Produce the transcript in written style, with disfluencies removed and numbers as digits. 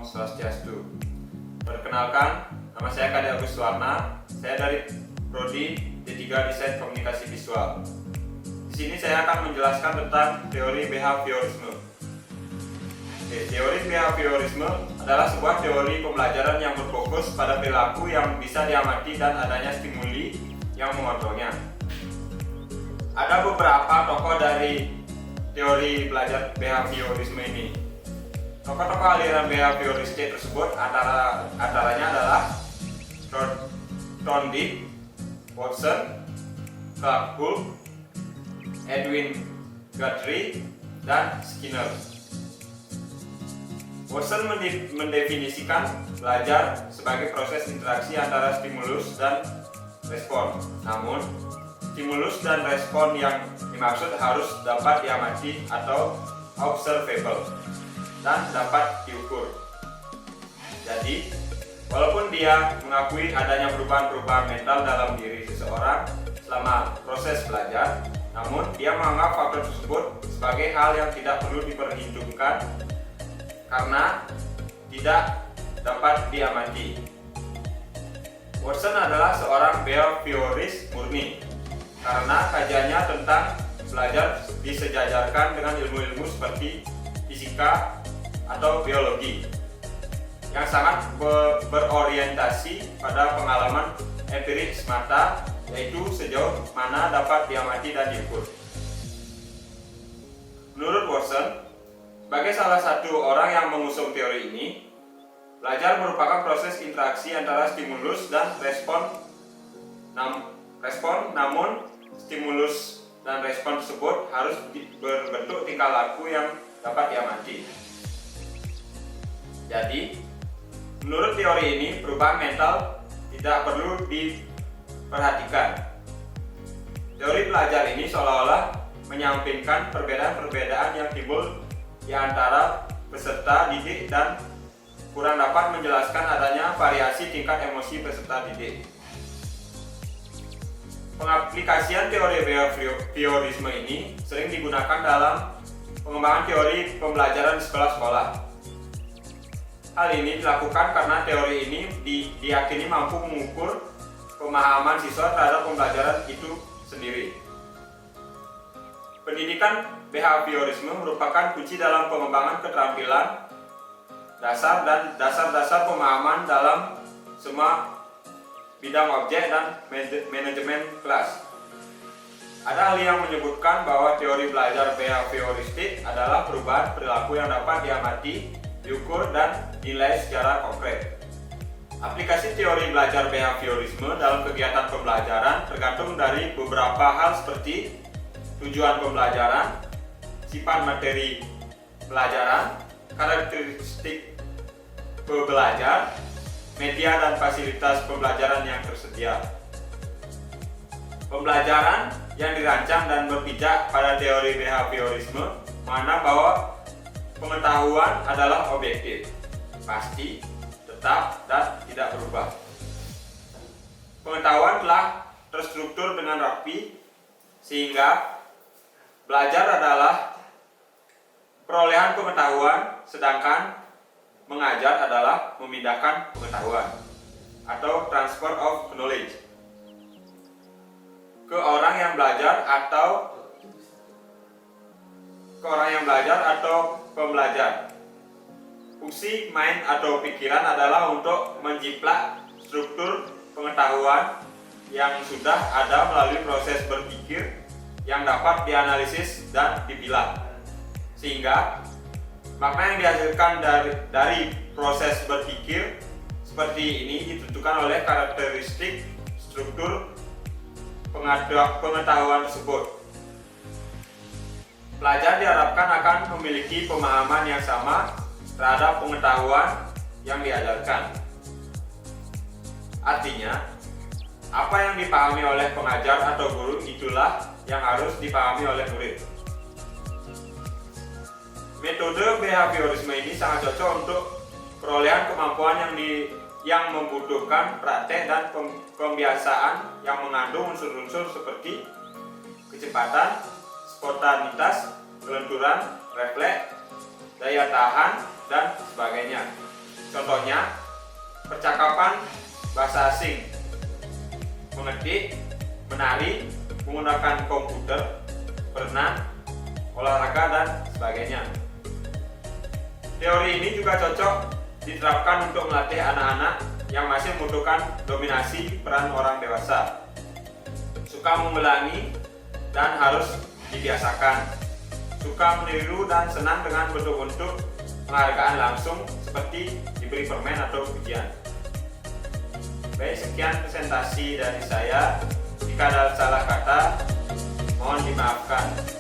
Om Swastiastu. Perkenalkan, nama saya Kade Agus Warna. Saya dari Prodi D3 Desain Komunikasi Visual. Di sini saya akan menjelaskan tentang teori behaviorisme. Teori behaviorisme adalah sebuah teori pembelajaran yang berfokus pada perilaku yang bisa diamati dan adanya stimuli yang mengontrolnya. Ada beberapa tokoh dari teori belajar behaviorisme ini. Tokoh-tokoh aliran behavioristik tersebut antaranya adalah Thorndike, Watson, Clark Hull, Edwin Guthrie, dan Skinner. Watson mendefinisikan belajar sebagai proses interaksi antara stimulus dan respon. Namun, stimulus dan respon yang dimaksud harus dapat diamati atau observable dan dapat diukur. Jadi, walaupun dia mengakui adanya perubahan-perubahan mental dalam diri seseorang selama proses belajar, namun dia menganggap faktor tersebut sebagai hal yang tidak perlu diperhitungkan karena tidak dapat diamati. Watson adalah seorang behavioris murni karena kajiannya tentang belajar disejajarkan dengan ilmu-ilmu seperti fisika atau biologi yang sangat berorientasi pada pengalaman empirik semata, yaitu sejauh mana dapat diamati dan diukur. Menurut Watson, sebagai salah satu orang yang mengusung teori ini, belajar merupakan proses interaksi antara stimulus dan respon, namun stimulus dan respon tersebut harus berbentuk tingkah laku yang dapat diamati. Jadi, menurut teori ini, perubahan mental tidak perlu diperhatikan. Teori belajar ini seolah-olah menyampingkan perbedaan-perbedaan yang timbul di antara peserta didik dan kurang dapat menjelaskan adanya variasi tingkat emosi peserta didik. Pengaplikasian teori behaviorisme ini sering digunakan dalam pengembangan teori pembelajaran di sekolah-sekolah. Hal ini dilakukan karena teori ini diyakini mampu mengukur pemahaman siswa terhadap pembelajaran itu sendiri. Pendidikan behaviorisme merupakan kunci dalam pengembangan keterampilan dasar dan dasar-dasar pemahaman dalam semua bidang objek dan manajemen kelas. Ada ahli yang menyebutkan bahwa teori belajar behavioristik adalah perubahan perilaku yang dapat diamati, diukur, dan dinilai secara konkret. Aplikasi teori belajar behaviorisme dalam kegiatan pembelajaran tergantung dari beberapa hal seperti tujuan pembelajaran, sifat materi pelajaran, karakteristik pembelajar, media dan fasilitas pembelajaran yang tersedia. Pembelajaran yang dirancang dan berpijak pada teori behaviorisme mana bahwa pengetahuan adalah objektif, pasti, tetap, dan tidak berubah. Pengetahuan telah terstruktur dengan rapi sehingga belajar adalah perolehan pengetahuan, sedangkan mengajar adalah memindahkan pengetahuan atau transfer of knowledge ke orang yang belajar atau pembelajar. Fungsi mind atau pikiran adalah untuk menjiplak struktur pengetahuan yang sudah ada melalui proses berpikir yang dapat dianalisis dan dipilah, sehingga makna yang dihasilkan dari proses berpikir seperti ini ditentukan oleh karakteristik struktur pengetahuan tersebut. Pelajar diharapkan akan memiliki pemahaman yang sama terhadap pengetahuan yang diajarkan. Artinya, apa yang dipahami oleh pengajar atau guru itulah yang harus dipahami oleh murid. Metode behaviorisme ini sangat cocok untuk perolehan kemampuan yang membutuhkan praktek dan pembiasaan yang mengandung unsur-unsur seperti kecepatan, spontanitas, kelenturan, refleks, daya tahan, dan sebagainya. Contohnya, percakapan bahasa asing, mengetik, menari, menggunakan komputer, berenang, olahraga, dan sebagainya. Teori ini juga cocok diterapkan untuk melatih anak-anak yang masih membutuhkan dominasi peran orang dewasa, suka mengulangi dan harus dibiasakan, suka meniru dan senang dengan bentuk-bentuk penghargaan langsung seperti diberi permen atau pujian. Baik, sekian presentasi dari saya. Jika ada salah kata, mohon dimaafkan.